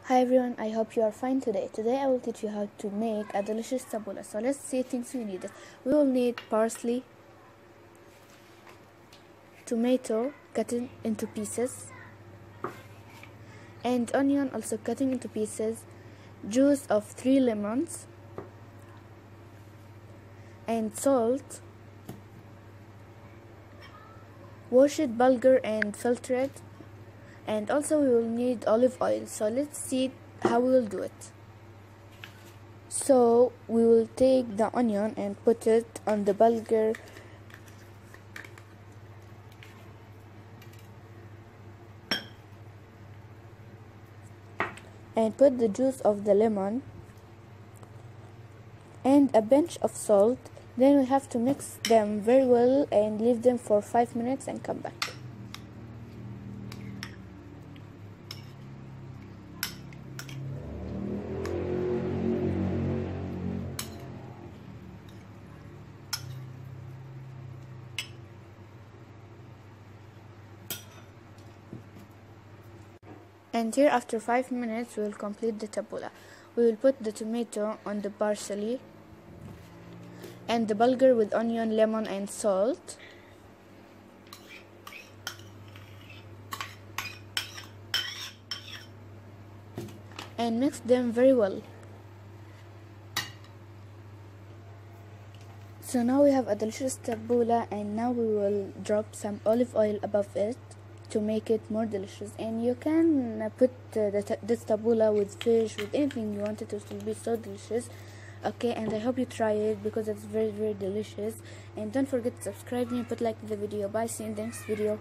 Hi everyone, I hope you are fine today. Today I will teach you how to make a delicious tabbouleh. So let's see things we need. We will need parsley, tomato cut into pieces, and onion also cutting into pieces, juice of 3 lemons, and salt, washed bulgur and filter it, and also we will need olive oil. So let's see how we will do it. So we will take the onion and put it on the bulgur and put the juice of the lemon and a pinch of salt. Then we have to mix them very well and leave them for 5 minutes and come back. And here after 5 minutes we will complete the tabbouleh. We will put the tomato on the parsley and the bulgur with onion, lemon and salt. And mix them very well. So now we have a delicious tabbouleh, and now we will drop some olive oil above it to make it more delicious. And you can put this tabbouleh with fish, with anything you want it to be so delicious. Okay, and I hope you try it because it's very delicious. And don't forget to subscribe me and put like the video. Bye, see you in the next video.